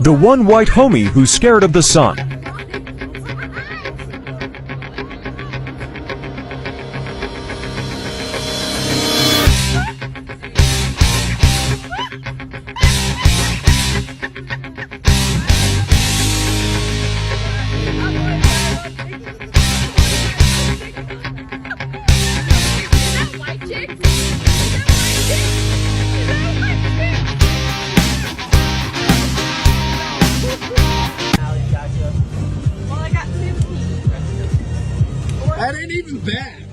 The one white homie who's scared of the sun. That ain't even bad.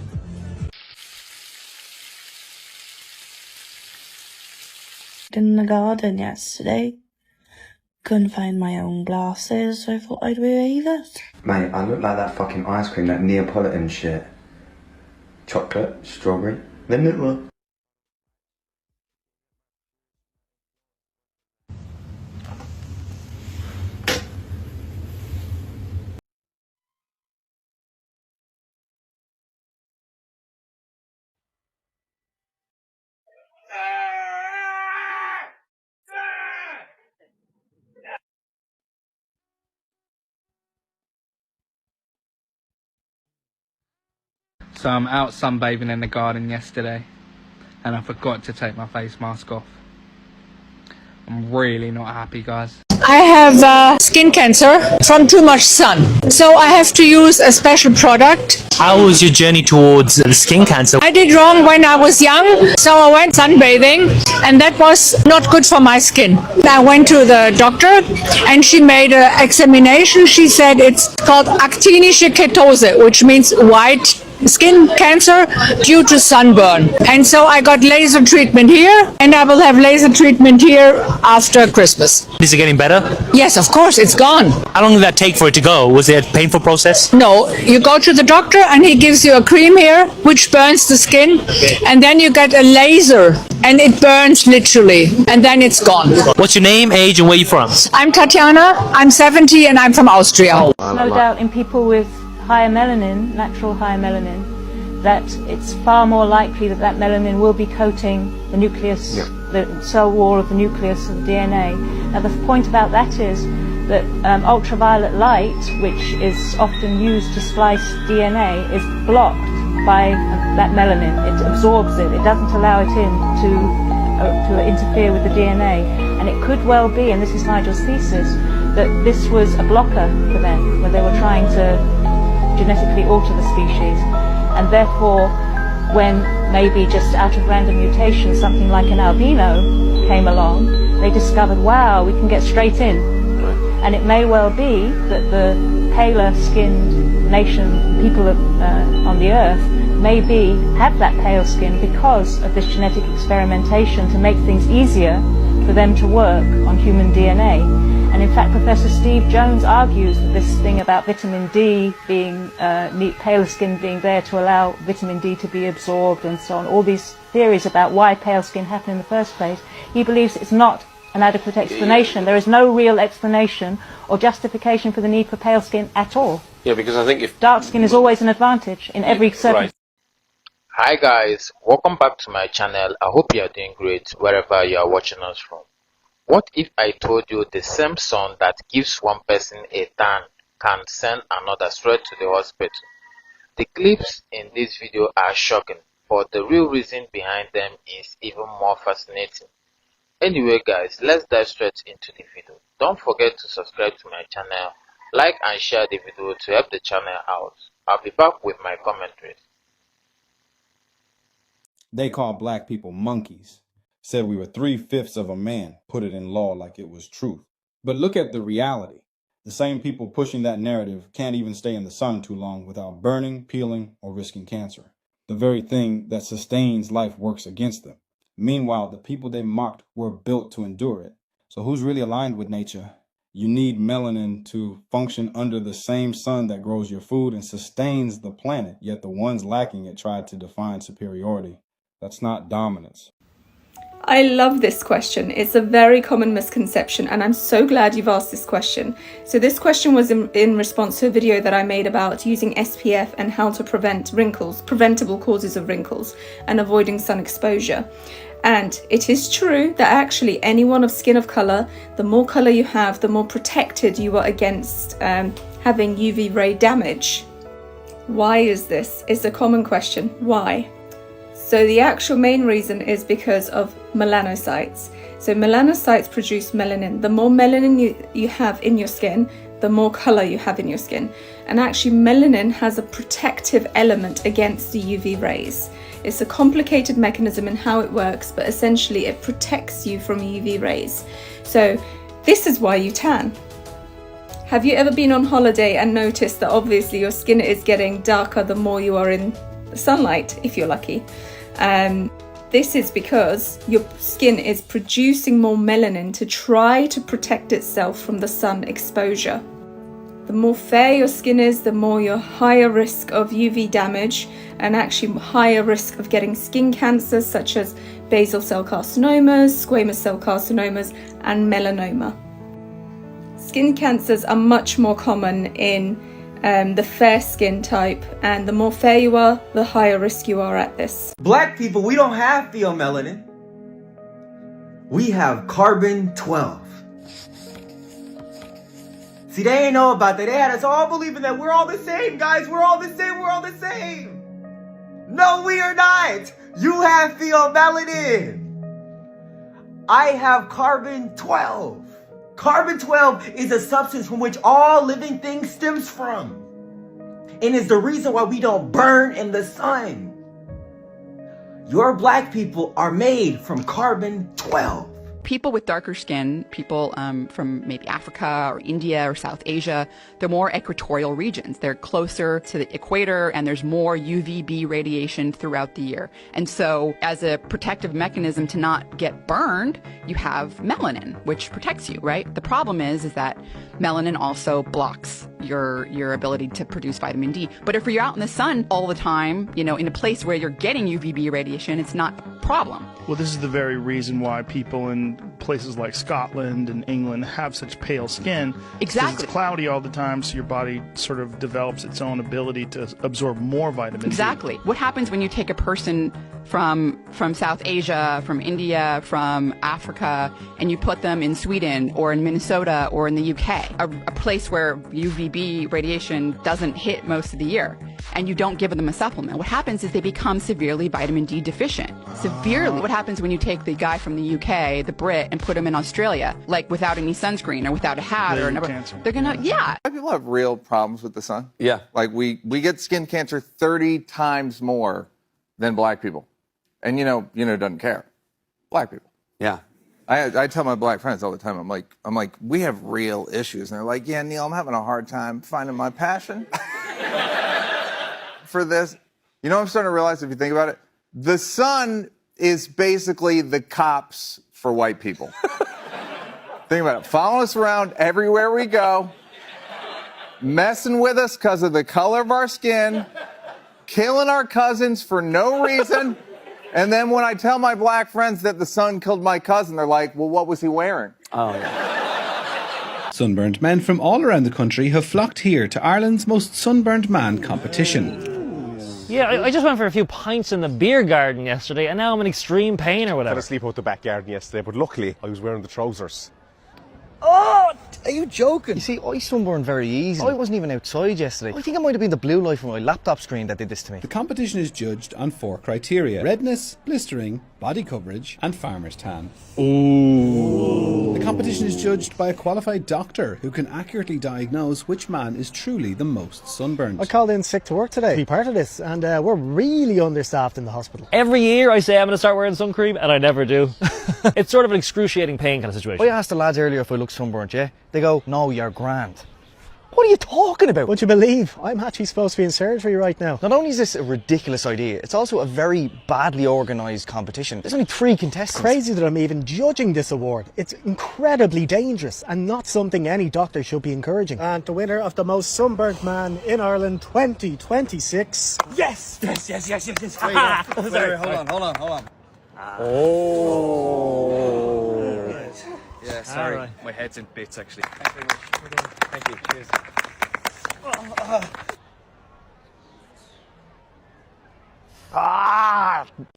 In the garden yesterday. Couldn't find my own glasses, so I thought I'd wear it. Mate, I look like that fucking ice cream, that Neapolitan shit. Chocolate, strawberry, vanilla. So I'm out sunbathing in the garden yesterday and I forgot to take my face mask off. I'm really not happy, guys. I have skin cancer from too much sun, so I have to use a special product. How was your journey towards skin cancer? I did wrong when I was young, so I went sunbathing and that was not good for my skin. I went to the doctor and she made an examination. She said it's called actinische Ketose, which means white skin cancer due to sunburn. And so I got laser treatment here and I will have laser treatment here after Christmas. Is it getting better? Yes, of course, it's gone. How long did that take for it to go? Was it a painful process? No, you go to the doctor and he gives you a cream here which burns the skin, and then you get a laser and it burns literally, and then it's gone. What's your name, age, and where are you from? I'm Tatiana, I'm 70 and I'm from Austria. No doubt in people with higher melanin, natural higher melanin, that it's far more likely that that melanin will be coating the nucleus, the cell wall of the nucleus of the DNA. Now the point about that is that ultraviolet light, which is often used to splice DNA, is blocked by that melanin. It absorbs it. It doesn't allow it in to interfere with the DNA. And it could well be, and this is Nigel's thesis, that this was a blocker for them when they were trying to genetically alter the species, and therefore when maybe just out of random mutation something like an albino came along, they discovered, wow, we can get straight in. And it may well be that the paler skinned people on the earth maybe have that pale skin because of this genetic experimentation to make things easier for them to work on human DNA. And in fact, Professor Steve Jones argues that this thing about vitamin D being, paler skin being there to allow vitamin D to be absorbed and so on, all these theories about why pale skin happened in the first place, he believes it's not an adequate explanation. There is no real explanation or justification for the need for pale skin at all. Yeah, because I think if dark skin is always an advantage in every circumstance. Hi guys, welcome back to my channel. I hope you are doing great wherever you are watching us from. What if I told you the same sun that gives one person a tan can send another straight to the hospital? The clips in this video are shocking, but the real reason behind them is even more fascinating. Anyway guys, let's dive straight into the video. Don't forget to subscribe to my channel, like and share the video to help the channel out. I'll be back with my commentaries. They call black people monkeys. Said we were 3/5 of a man, put it in law like it was truth. But look at the reality. The same people pushing that narrative can't even stay in the sun too long without burning, peeling, or risking cancer. The very thing that sustains life works against them. Meanwhile, the people they mocked were built to endure it. So who's really aligned with nature? You need melanin to function under the same sun that grows your food and sustains the planet, yet the ones lacking it tried to define superiority. That's not dominance. I love this question. It's a very common misconception, and I'm so glad you've asked this question. So this question was in response to a video that I made about using SPF and how to prevent wrinkles, preventable causes of wrinkles, and avoiding sun exposure. And it is true that actually anyone of skin of colour, the more colour you have, the more protected you are against having UV ray damage. Why is this? It's a common question. Why? So the actual main reason is because of melanocytes. So melanocytes produce melanin. The more melanin you have in your skin, the more colour you have in your skin. And actually melanin has a protective element against the UV rays. It's a complicated mechanism in how it works, but essentially it protects you from UV rays. So this is why you tan. Have you ever been on holiday and noticed that obviously your skin is getting darker the more you are in the sunlight, if you're lucky? This is because your skin is producing more melanin to try to protect itself from the sun exposure. The more fair your skin is, the more you're higher risk of UV damage and actually higher risk of getting skin cancers such as basal cell carcinomas, squamous cell carcinomas, and melanoma. Skin cancers are much more common in the fair skin type, and the more fair you are, the higher risk you are at this. Black people, we don't have pheomelanin. We have carbon-12. See, they ain't know about that. They had us all believing that we're all the same, guys. We're all the same. We're all the same. No, we are not. You have pheomelanin. I have carbon-12. Carbon-12 is a substance from which all living things stems from, and is the reason why we don't burn in the sun. Your black people are made from carbon-12. People with darker skin, people from maybe Africa or India or South Asia, they're more equatorial regions. They're closer to the equator and there's more UVB radiation throughout the year. And so as a protective mechanism to not get burned, you have melanin, which protects you, right? The problem is that melanin also blocks your ability to produce vitamin D. But if you're out in the sun all the time, you know, in a place where you're getting UVB radiation, it's not a problem. Well, this is the very reason why people in places like Scotland and England have such pale skin. Exactly. It's cloudy all the time, so your body sort of develops its own ability to absorb more vitamin D. Exactly. What happens when you take a person from South Asia, from India, from Africa, and you put them in Sweden or in Minnesota or in the UK, a place where UVB radiation doesn't hit most of the year, and you don't give them a supplement? What happens is they become severely vitamin D deficient. Severely. What happens when you take the guy from the UK, the Brit, and put him in Australia, like without any sunscreen or without a hat or they're gonna, yeah. People have real problems with the sun. Yeah. Like we get skin cancer 30 times more than black people. And you know, doesn't care. Black people. Yeah. I tell my black friends all the time, I'm like, we have real issues. And they're like, yeah, Neil, I'm having a hard time finding my passion for this. You know what I'm starting to realize if you think about it? The sun is basically the cops for white people. Think about it. Following us around everywhere we go, messing with us because of the color of our skin, killing our cousins for no reason. And then when I tell my black friends that the sun killed my cousin, they're like, well, what was he wearing? Oh, yeah. Sunburned men from all around the country have flocked here to Ireland's most sunburned man competition. Yeah, I just went for a few pints in the beer garden yesterday, and now I'm in extreme pain or whatever. I had to sleep out the back garden yesterday, but luckily I was wearing the trousers. Oh, are you joking? You see, I sunburn very easy. I wasn't even outside yesterday. I think it might have been the blue light from my laptop screen that did this to me. The competition is judged on 4 criteria: redness, blistering, body coverage, and farmer's tan. Ooh. The competition is judged by a qualified doctor who can accurately diagnose which man is truly the most sunburned. I called in sick to work today to be part of this, and we're really understaffed in the hospital. Every year I say I'm going to start wearing sun cream, and I never do. It's sort of an excruciating pain kind of situation. I asked the lads earlier if I look sunburnt, yeah? They go, no, you're grand. What are you talking about? Would you believe I'm actually supposed to be in surgery right now? Not only is this a ridiculous idea, it's also a very badly organised competition. There's only 3 contestants. Crazy that I'm even judging this award. It's incredibly dangerous and not something any doctor should be encouraging. And the winner of the most sunburnt man in Ireland 2026. Yes! Wait, Hold on. Oh. Yeah, sorry. Right. My head's in bits, actually. Thanks very much. Thank you. Cheers. Ah!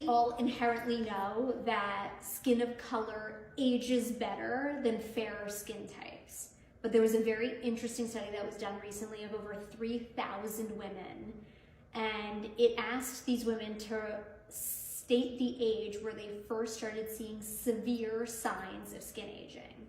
all inherently know that skin of color ages better than fairer skin types. But there was a very interesting study that was done recently of over 3,000 women, and it asked these women to state the age where they first started seeing severe signs of skin aging.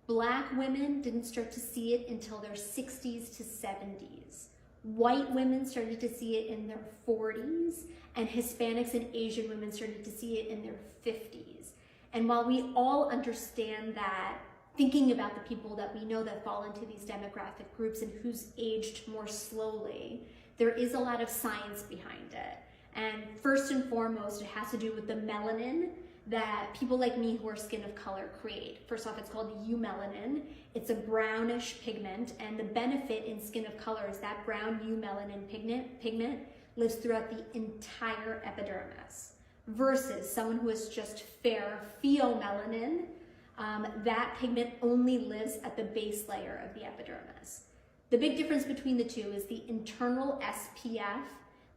Black women didn't start to see it until their 60s to 70s. White women started to see it in their 40s, and Hispanics and Asian women started to see it in their 50s. And while we all understand that, thinking about the people that we know that fall into these demographic groups and who's aged more slowly, there is a lot of science behind it. And first and foremost, it has to do with the melanin that people like me who are skin of color create. First off, it's called eumelanin. It's a brownish pigment, and the benefit in skin of color is that brown eumelanin pigment lives throughout the entire epidermis, versus someone who is just fair pheomelanin. That pigment only lives at the base layer of the epidermis. The big difference between the two is the internal SPF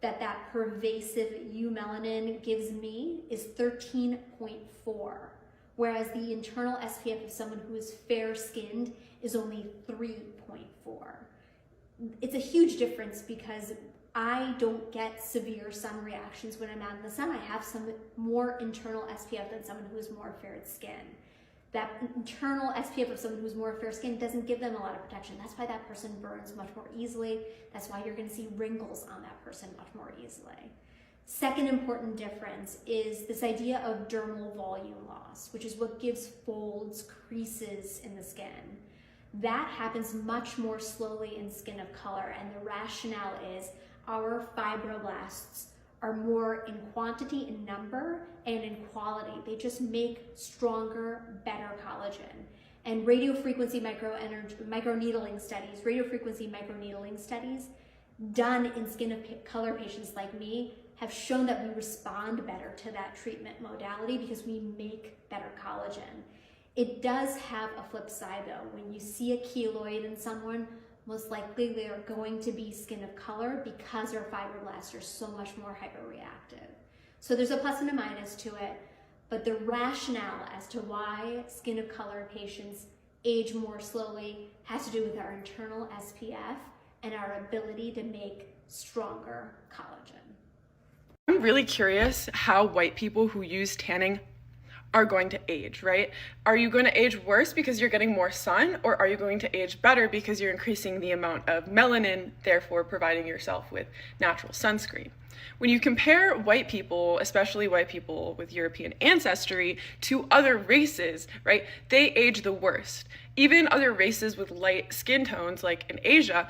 that pervasive eumelanin gives me is 13.4, whereas the internal SPF of someone who is fair-skinned is only 3.4. It's a huge difference because I don't get severe sun reactions when I'm out in the sun. I have some more internal SPF than someone who is more fair-skinned. That internal SPF of someone who's more fair skinned doesn't give them a lot of protection. That's why that person burns much more easily. That's why you're gonna see wrinkles on that person much more easily. Second important difference is this idea of dermal volume loss, which is what gives folds, creases in the skin. That happens much more slowly in skin of color, and the rationale is our fibroblasts are more in quantity and number and in quality. They just make stronger, better collagen. And radiofrequency microneedling studies done in skin of color patients like me have shown that we respond better to that treatment modality because we make better collagen. It does have a flip side though. When you see a keloid in someone, most likely they are going to be skin of color because their fibroblasts are so much more hyperreactive. So there's a plus and a minus to it, but the rationale as to why skin of color patients age more slowly has to do with our internal SPF and our ability to make stronger collagen. I'm really curious how white people who use tanning are going to age, right? Are you going to age worse because you're getting more sun, or are you going to age better because you're increasing the amount of melanin, therefore providing yourself with natural sunscreen? When you compare white people, especially white people with European ancestry, to other races, right, they age the worst. Even other races with light skin tones, like in Asia,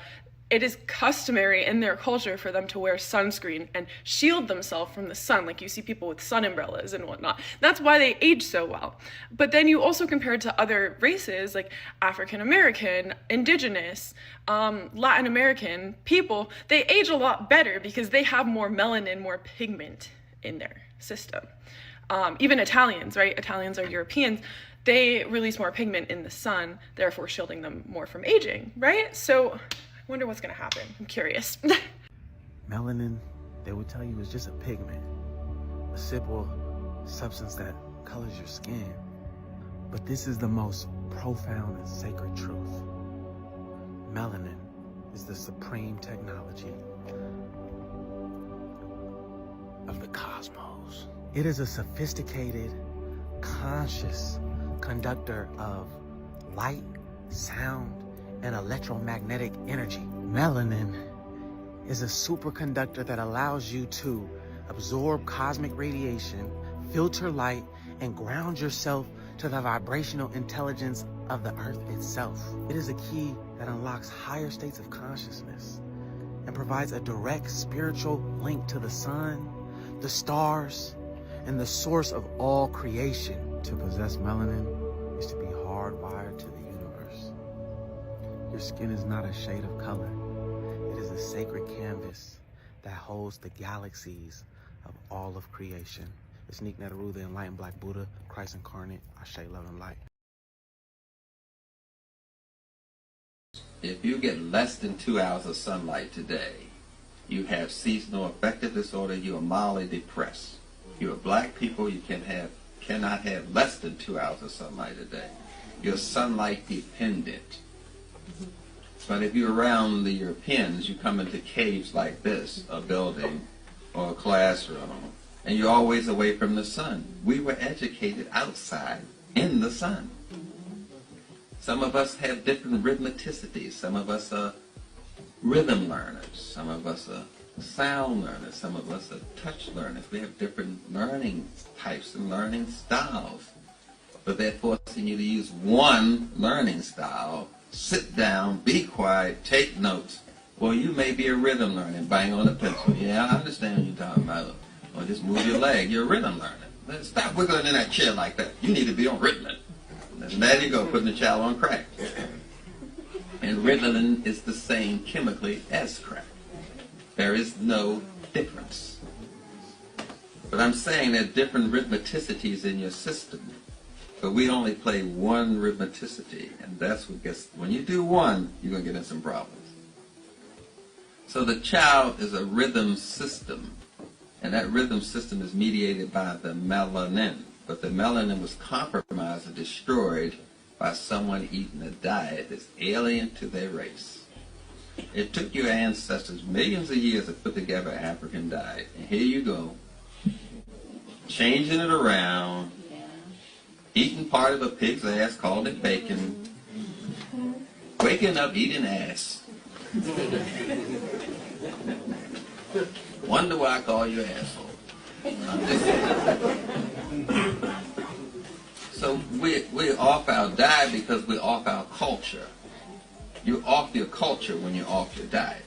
it is customary in their culture for them to wear sunscreen and shield themselves from the sun, like you see people with sun umbrellas and whatnot. That's why they age so well. But then you also compare it to other races like African American, indigenous, Latin American people, they age a lot better because they have more melanin, more pigment in their system. Even Italians, right? Italians are Europeans. They release more pigment in the sun, therefore shielding them more from aging, right? So I wonder what's gonna happen. I'm curious. Melanin, they would tell you, is just a pigment, a simple substance that colors your skin. But this is the most profound and sacred truth. Melanin is the supreme technology of the cosmos. It is a sophisticated, conscious conductor of light, sound, and electromagnetic energy. Melanin is a superconductor that allows you to absorb cosmic radiation, filter light, and ground yourself to the vibrational intelligence of the earth itself. It is a key that unlocks higher states of consciousness and provides a direct spiritual link to the sun, the stars, and the source of all creation. To possess melanin is to be hardwired to the universe. Your skin is not a shade of color. It is a sacred canvas that holds the galaxies of all of creation. It's Nick Netaru, the enlightened Black Buddha, Christ incarnate, Ashe, love, and light. If you get less than 2 hours of sunlight today, You have seasonal affective disorder. You are mildly depressed. You are black people. You cannot have less than 2 hours of sunlight a day. You're sunlight dependent. But if you're around the Europeans, you come into caves like this, a building or a classroom, and you're always away from the sun. We were educated outside in the sun. Some of us have different rhythmicities. Some of us are rhythm learners. Some of us are sound learners. Some of us are touch learners. We have different learning types and learning styles. But they're forcing you to use one learning style. Sit down, be quiet, take notes. Well, you may be a rhythm learner, bang on a pencil. Yeah, I understand what you're talking about. Or just move your leg. You're a rhythm learner. Stop wiggling in that chair like that. You need to be on Ritalin. And there you go, putting the child on crack. And Ritalin is the same chemically as crack. There is no difference. But I'm saying there are different rhythmicities in your system. But we only play one rhythmicity, and that's what gets, when you do one, you're going to get in some problems. So the child is a rhythm system, and that rhythm system is mediated by the melanin. But the melanin was compromised and destroyed by someone eating a diet that's alien to their race. It took your ancestors millions of years to put together an African diet, and here you go, changing it around, eating part of a pig's ass, calling it bacon, waking up eating ass. Wonder why I call you asshole. So we're off our diet because we're off our culture. You're off your culture when you're off your diet.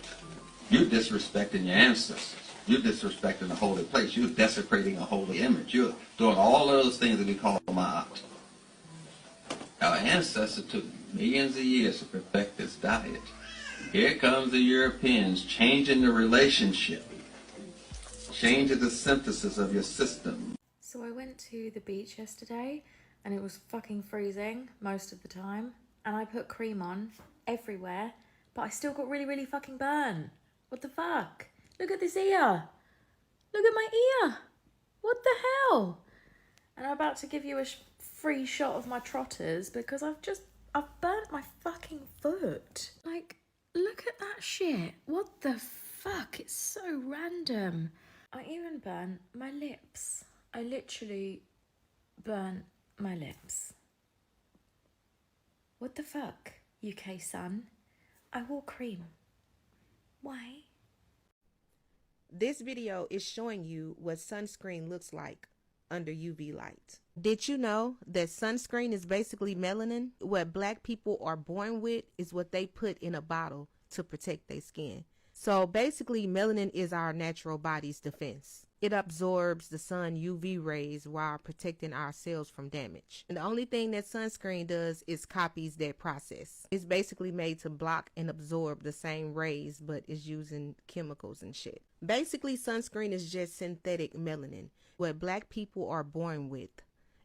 You're disrespecting your ancestors. You're disrespecting a holy place. You're desecrating a holy image. You're doing all of those things that we call ma'at. Our ancestors took millions of years to perfect this diet. Here comes the Europeans changing the relationship, changing the synthesis of your system. So I went to the beach yesterday and it was fucking freezing most of the time. And I put cream on everywhere, but I still got really, really fucking burnt. What the fuck? Look at this ear. Look at my ear. What the hell? And I'm about to give you a free shot of my trotters because I've burnt my fucking foot. Like, look at that shit. What the fuck? It's so random. I even burnt my lips. I literally burnt my lips. What the fuck, UK sun? I wore cream. Why? This video is showing you what sunscreen looks like under UV light. Did you know that sunscreen is basically melanin? What black people are born with is what they put in a bottle to protect their skin. So basically, melanin is our natural body's defense. It absorbs the sun UV rays while protecting our cells from damage. And the only thing that sunscreen does is copies that process. It's basically made to block and absorb the same rays, but is using chemicals and shit. Basically, sunscreen is just synthetic melanin. What black people are born with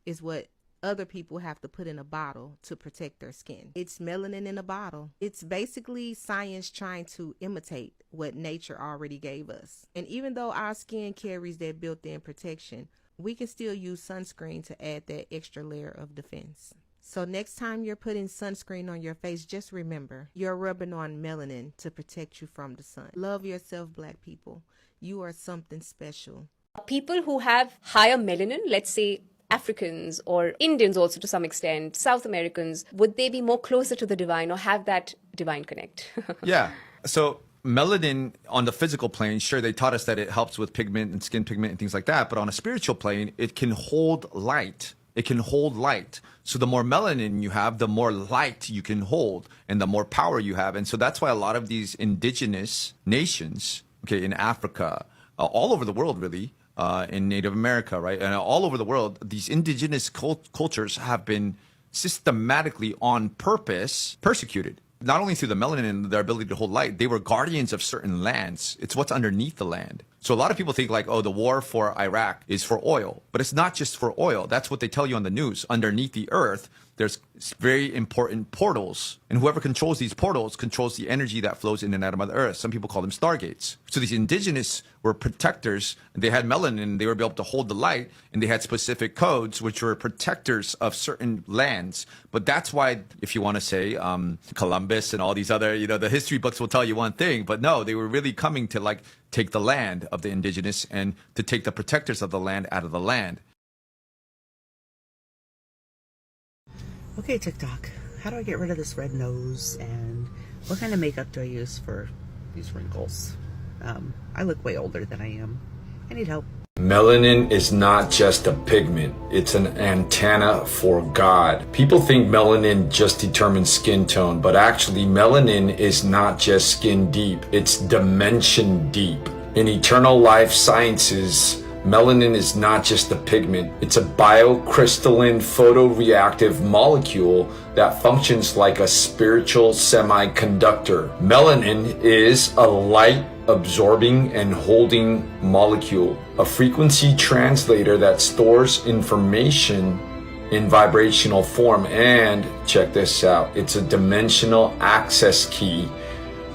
is what other people have to put in a bottle to protect their skin. It's melanin in a bottle. It's basically science trying to imitate what nature already gave us. And even though our skin carries that built-in protection, we can still use sunscreen to add that extra layer of defense. So next time you're putting sunscreen on your face, just remember, you're rubbing on melanin to protect you from the sun. Love yourself, black people. You are something special. People who have higher melanin, let's say Africans or Indians also to some extent, South Americans, would they be more closer to the divine or have that divine connect? Yeah. So melanin on the physical plane, sure, they taught us that it helps with pigment and skin pigment and things like that. But on a spiritual plane, it can hold light. It can hold light. So the more melanin you have, the more light you can hold and the more power you have. And so that's why a lot of these indigenous nations, okay, in Africa, all over the world, really, in Native America, right? And all over the world, these indigenous cultures have been systematically on purpose persecuted. Not only through the melanin and their ability to hold light, they were guardians of certain lands. It's what's underneath the land. So a lot of people think like, oh, the war for Iraq is for oil, but it's not just for oil. That's what they tell you on the news. Underneath the earth, there's very important portals, and whoever controls these portals controls the energy that flows in and out of Mother Earth. Some people call them stargates. So these indigenous were protectors. They had melanin, they were able to hold the light, and they had specific codes which were protectors of certain lands. But that's why, if you want to say Columbus and all these other, the history books will tell you one thing, but no, they were really coming to like take the land of the indigenous and to take the protectors of the land out of the land. Okay, TikTok, how do I get rid of this red nose, and what kind of makeup do I use for these wrinkles? I look way older than I am. I need help. Melanin is not just a pigment, it's an antenna for God. People think melanin just determines skin tone, but actually melanin is not just skin deep, it's dimension deep. In eternal life sciences, melanin is not just a pigment, it's a biocrystalline photoreactive molecule that functions like a spiritual semiconductor. Melanin is a light absorbing and holding molecule, a frequency translator that stores information in vibrational form, and check this out, it's a dimensional access key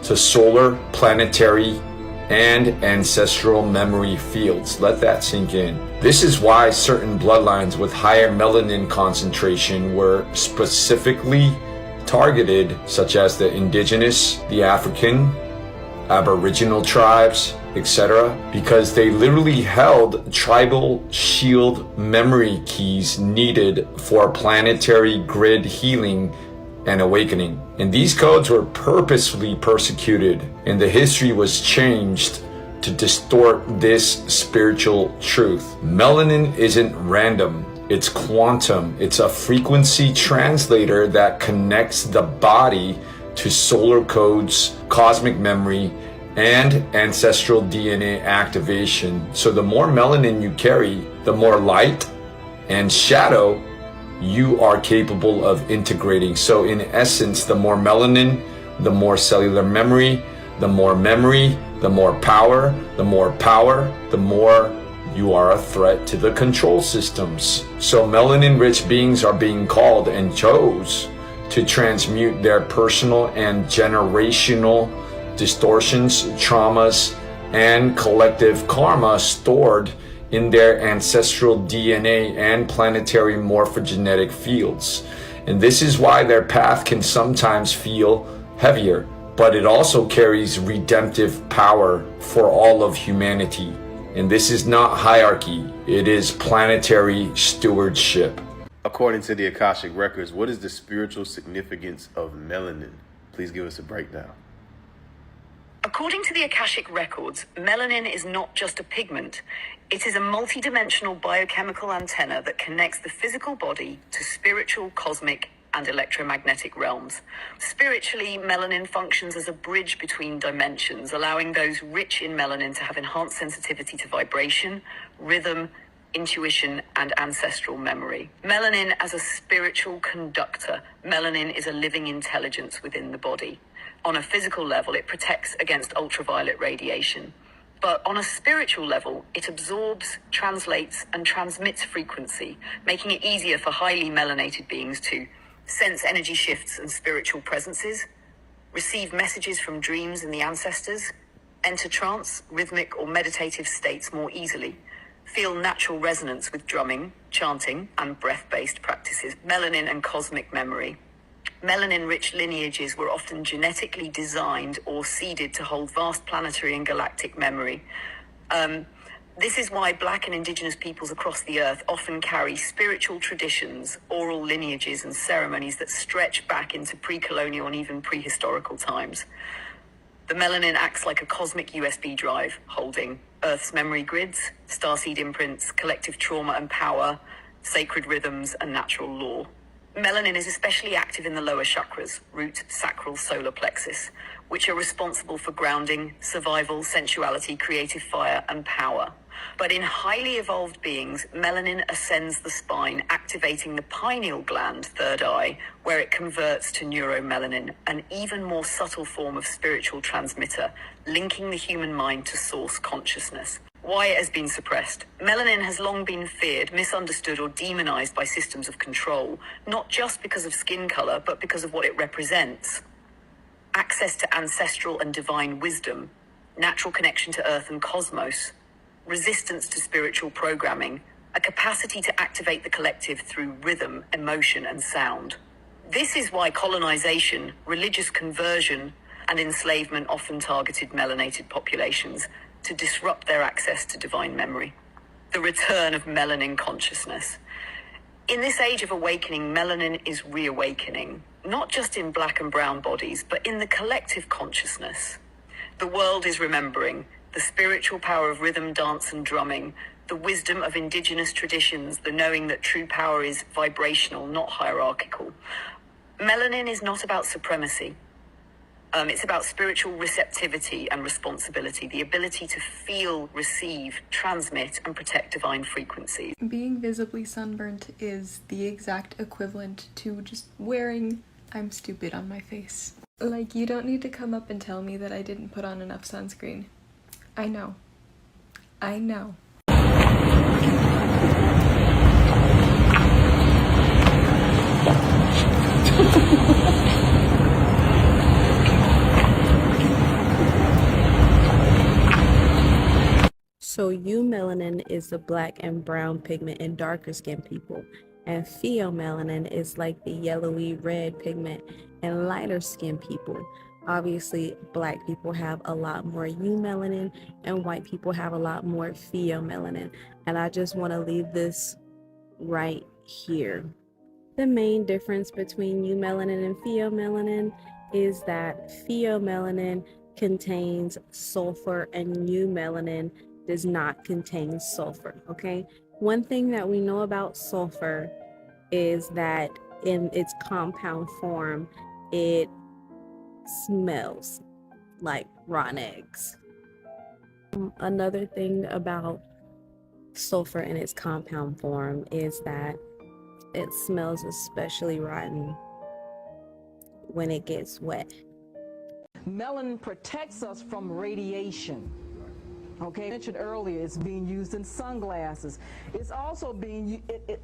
to solar, planetary, and ancestral memory fields. Let that sink in. This is why certain bloodlines with higher melanin concentration were specifically targeted, such as the indigenous, the African, Aboriginal tribes, etc., because they literally held tribal shield memory keys needed for planetary grid healing and awakening. And these codes were purposefully persecuted, and the history was changed to distort this spiritual truth. Melanin isn't random, it's quantum. It's a frequency translator that connects the body to solar codes, cosmic memory, and ancestral DNA activation. So the more melanin you carry, the more light and shadow you are capable of integrating. So in essence, the more melanin, the more cellular memory, the more power, the more you are a threat to the control systems. So melanin-rich beings are being called and chose to transmute their personal and generational distortions, traumas, and collective karma stored in their ancestral DNA and planetary morphogenetic fields. And this is why their path can sometimes feel heavier, but it also carries redemptive power for all of humanity. And this is not hierarchy, it is planetary stewardship. According to the Akashic Records, what is the spiritual significance of melanin? Please give us a breakdown. According to the Akashic Records, melanin is not just a pigment. It is a multidimensional biochemical antenna that connects the physical body to spiritual, cosmic, and electromagnetic realms. Spiritually, melanin functions as a bridge between dimensions, allowing those rich in melanin to have enhanced sensitivity to vibration, rhythm, intuition, and ancestral memory. Melanin as a spiritual conductor. Melanin is a living intelligence within the body. On a physical level, it protects against ultraviolet radiation. But on a spiritual level, it absorbs, translates, and transmits frequency, making it easier for highly melanated beings to sense energy shifts and spiritual presences, receive messages from dreams and the ancestors, enter trance, rhythmic, or meditative states more easily, feel natural resonance with drumming, chanting, and breath-based practices. Melanin and cosmic memory. Melanin-rich lineages were often genetically designed or seeded to hold vast planetary and galactic memory. This is why Black and Indigenous peoples across the earth often carry spiritual traditions, oral lineages, and ceremonies that stretch back into pre-colonial and even prehistorical times. The melanin acts like a cosmic USB drive, holding Earth's memory grids, starseed imprints, collective trauma and power, sacred rhythms, and natural law. Melanin is especially active in the lower chakras, root, sacral, solar plexus, which are responsible for grounding, survival, sensuality, creative fire, and power. But in highly evolved beings, melanin ascends the spine, activating the pineal gland, third eye, where it converts to neuromelanin, an even more subtle form of spiritual transmitter, linking the human mind to source consciousness. Why it has been suppressed. Melanin has long been feared, misunderstood, or demonized by systems of control, not just because of skin color, but because of what it represents. Access to ancestral and divine wisdom, natural connection to earth and cosmos, resistance to spiritual programming, a capacity to activate the collective through rhythm, emotion, and sound. This is why colonization, religious conversion, and enslavement often targeted melanated populations to disrupt their access to divine memory. The return of melanin consciousness. In this age of awakening, melanin is reawakening, not just in black and brown bodies, but in the collective consciousness. The world is remembering the spiritual power of rhythm, dance, and drumming, the wisdom of indigenous traditions, the knowing that true power is vibrational, not hierarchical. Melanin is not about supremacy. It's about spiritual receptivity and responsibility, the ability to feel, receive, transmit, and protect divine frequencies. Being visibly sunburnt is the exact equivalent to just wearing I'm stupid on my face. Like, you don't need to come up and tell me that I didn't put on enough sunscreen. I know. I know. So eumelanin is the black and brown pigment in darker skinned people, and pheomelanin is like the yellowy red pigment in lighter skinned people. Obviously, black people have a lot more eumelanin and white people have a lot more pheomelanin. And I just want to leave this right here. The main difference between eumelanin and pheomelanin is that pheomelanin contains sulfur and eumelanin does not contain sulfur, okay? One thing that we know about sulfur is that in its compound form, it smells like rotten eggs. Another thing about sulfur in its compound form is that it smells especially rotten when it gets wet. Melanin protects us from radiation. Okay, I mentioned earlier, it's being used in sunglasses. It's also being,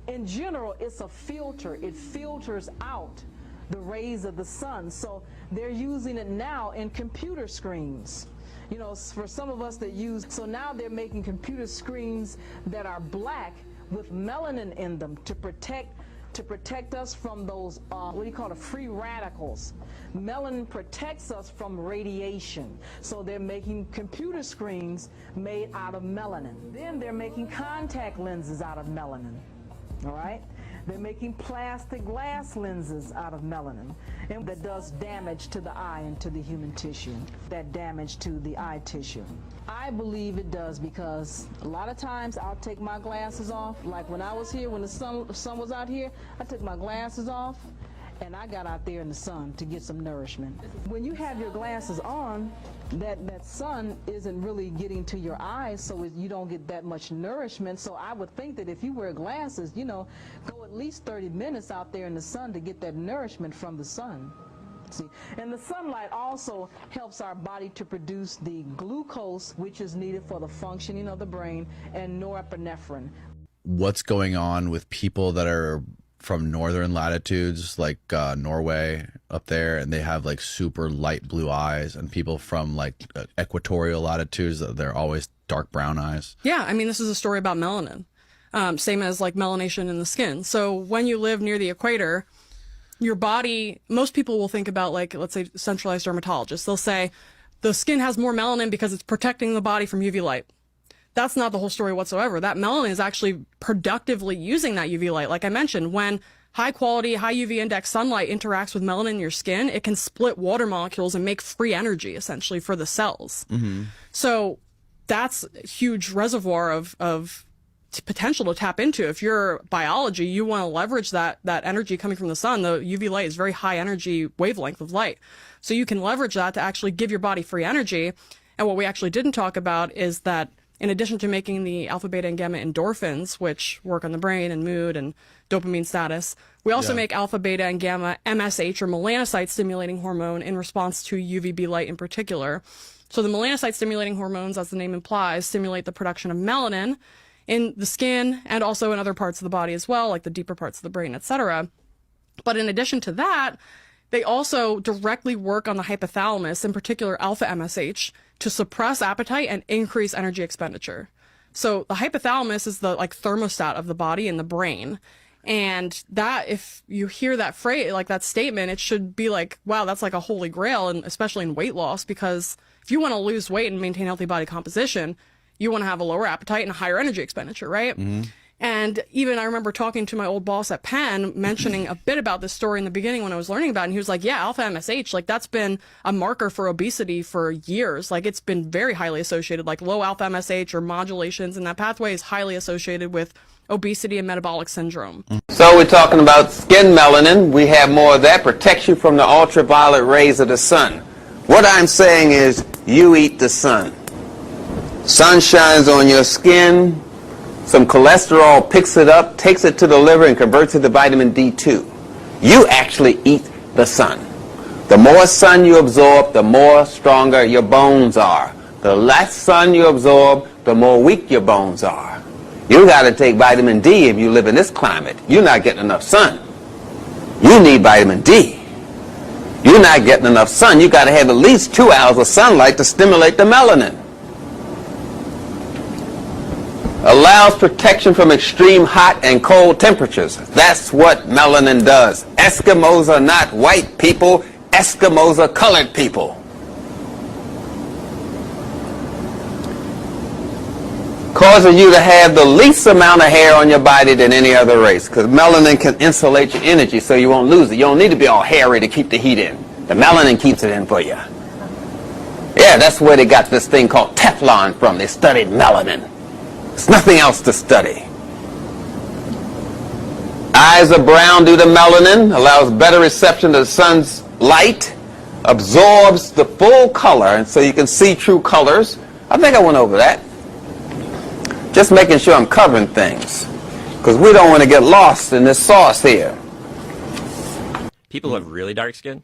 in general, it's a filter. It filters out the rays of the sun. So they're using it now in computer screens. You know, for some of us that use, so now they're making computer screens that are black with melanin in them to protect us from those, what do you call it, free radicals. Melanin protects us from radiation. So they're making computer screens made out of melanin. Then they're making contact lenses out of melanin, all right? They're making plastic glass lenses out of melanin, and that does damage to the eye and to the human tissue, that damage to the eye tissue. I believe it does because a lot of times I'll take my glasses off. Like when I was here, when the sun was out here, I took my glasses off and I got out there in the sun to get some nourishment. When you have your glasses on, that sun isn't really getting to your eyes, so you don't get that much nourishment. So I would think that if you wear glasses, you know, go at least 30 minutes out there in the sun to get that nourishment from the sun. See, and the sunlight also helps our body to produce the glucose, which is needed for the functioning of the brain, and norepinephrine. What's going on with people that are from northern latitudes like Norway up there, and they have like super light blue eyes, and people from like equatorial latitudes, they're always dark brown eyes? Yeah, I mean, this is a story about melanin, same as like melanation in the skin. So when you live near the equator, your body, most people will think about, like, let's say centralized dermatologists, they'll say the skin has more melanin because it's protecting the body from UV light. That's not the whole story whatsoever. That melanin is actually productively using that UV light. Like I mentioned, when high quality, high UV index sunlight interacts with melanin in your skin, it can split water molecules and make free energy essentially for the cells. Mm-hmm. So that's a huge reservoir of potential to tap into. If you're biology, you want to leverage that energy coming from the sun. The UV light is very high energy wavelength of light. So you can leverage that to actually give your body free energy. And what we actually didn't talk about is that in addition to making the alpha, beta, and gamma endorphins, which work on the brain and mood and dopamine status, We also make alpha, beta, and gamma MSH, or melanocyte stimulating hormone, in response to UVB light in particular. So the melanocyte stimulating hormones, as the name implies, stimulate the production of melanin in the skin and also in other parts of the body as well, like the deeper parts of the brain, etc. But in addition to that, they also directly work on the hypothalamus, in particular alpha MSH, to suppress appetite and increase energy expenditure. So the hypothalamus is the like thermostat of the body and the brain. And that, if you hear that phrase, like that statement, it should be like, wow, that's like a holy grail, and especially in weight loss, because if you want to lose weight and maintain healthy body composition, you want to have a lower appetite and a higher energy expenditure, right? And even I remember talking to my old boss at Penn, mentioning a bit about this story in the beginning when I was learning about it. And he was like, yeah, alpha MSH, like that's been a marker for obesity for years. Like it's been very highly associated, like low alpha MSH or modulations in that pathway is highly associated with obesity and metabolic syndrome. So we're talking about skin melanin. We have more of that, protects you from the ultraviolet rays of the sun. What I'm saying is you eat the sun. Sun shines on your skin. Some cholesterol picks it up, takes it to the liver, and converts it to vitamin D2. You actually eat the sun. The more sun you absorb, the more stronger your bones are. The less sun you absorb, the more weak your bones are. You got to take vitamin D if you live in this climate. You're not getting enough sun. You need vitamin D. You're not getting enough sun. You got to have at least 2 hours of sunlight to stimulate the melanin. Allows protection from extreme hot and cold temperatures. That's what melanin does. Eskimos are not white people. Eskimos are colored people. Causes you to have the least amount of hair on your body than any other race, because melanin can insulate your energy so you won't lose it. You don't need to be all hairy to keep the heat in. The melanin keeps it in for you. Yeah, that's where they got this thing called Teflon from. They studied melanin. There's nothing else to study. Eyes are brown due to melanin, allows better reception to the sun's light, absorbs the full color, and so you can see true colors. I think I went over that. Just making sure I'm covering things, because we don't want to get lost in this sauce here. People who have really dark skin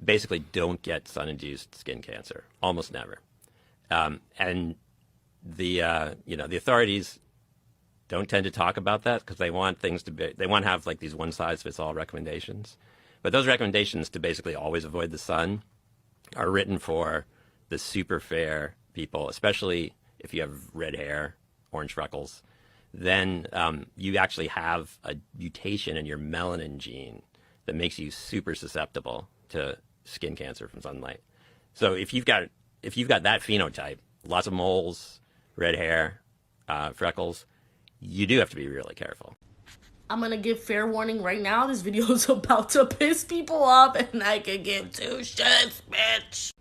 basically don't get sun-induced skin cancer, almost never. And the the authorities don't tend to talk about that because they want things to be, they want to have like these one-size-fits-all recommendations. But those recommendations to basically always avoid the sun are written for the super fair people, especially if you have red hair, orange freckles. Then you actually have a mutation in your melanin gene that makes you super susceptible to skin cancer from sunlight. So if you've got that phenotype, lots of moles, red hair, freckles, you do have to be really careful. I'm gonna give fair warning right now. This video is about to piss people off and I could get 2 shits, bitch.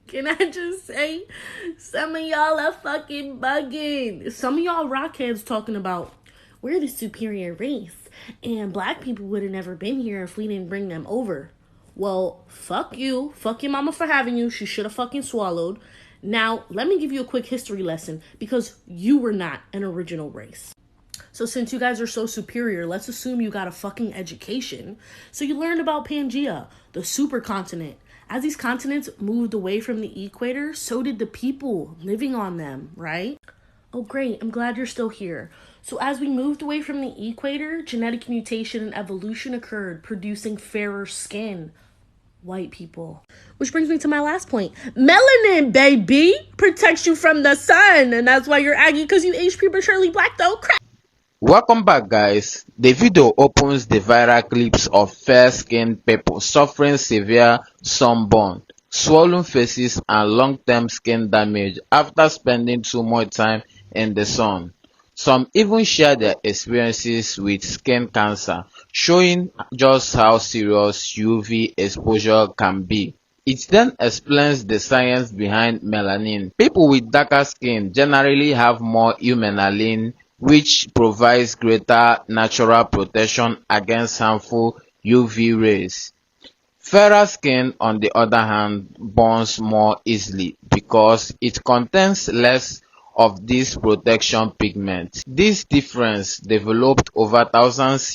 Can I just say, some of y'all are fucking bugging. Some of y'all rockheads talking about, we're the superior race and black people would have never been here if we didn't bring them over. Well, fuck you. Fuck your mama for having you. She should have fucking swallowed. Now, let me give you a quick history lesson, because you were not an original race. So since you guys are so superior, let's assume you got a fucking education. So you learned about Pangea, the supercontinent. As these continents moved away from the equator, so did the people living on them, right? Oh, great. I'm glad you're still here. So as we moved away from the equator, genetic mutation and evolution occurred, producing fairer skin. White people. Which brings me to my last point. Melanin, baby, protects you from the sun. And that's why you're aggy, because you aged prematurely black, though. Crap. Welcome back, guys. The video opens the viral clips of fair-skinned people suffering severe sunburn, swollen faces, and long-term skin damage after spending too much time in the sun. Some even share their experiences with skin cancer, showing just how serious UV exposure can be. It then explains the science behind melanin. People with darker skin generally have more melanin, which provides greater natural protection against harmful UV rays. Fairer skin, on the other hand, burns more easily because it contains less of this protection pigment. This difference developed over thousands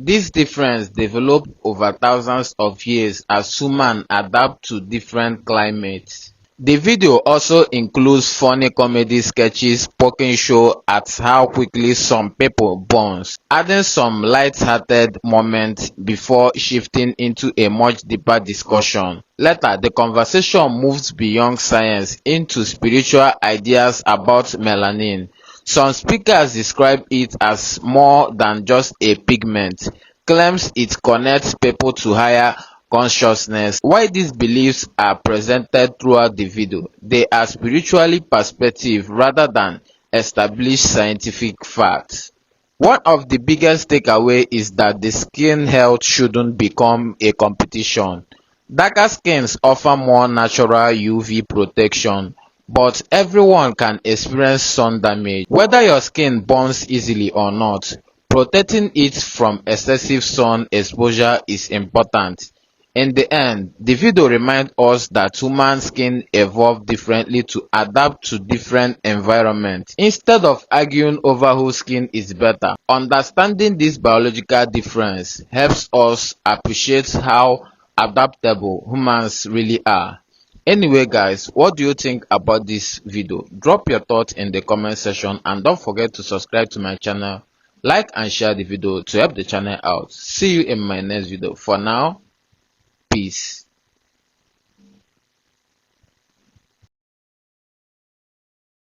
This difference developed over thousands of years as humans adapt to different climates. The video also includes funny comedy sketches poking show at how quickly some people burns, adding some light-hearted moments before shifting into a much deeper discussion. Later, the conversation moves beyond science into spiritual ideas about melanin. Some speakers describe it as more than just a pigment, claims it connects people to higher consciousness. Why these beliefs are presented throughout the video, they are spiritually perspective rather than established scientific facts. One of the biggest takeaway is that the skin health shouldn't become a competition. Darker skins offer more natural UV protection, but everyone can experience sun damage. Whether your skin burns easily or not, protecting it from excessive sun exposure is important. In the end, the video reminds us that human skin evolved differently to adapt to different environments. Instead of arguing over whose skin is better, understanding this biological difference helps us appreciate how adaptable humans really are. Anyway guys, what do you think about this video? Drop your thoughts in the comment section and don't forget to subscribe to my channel, like and share the video to help the channel out. See you in my next video. For now, peace.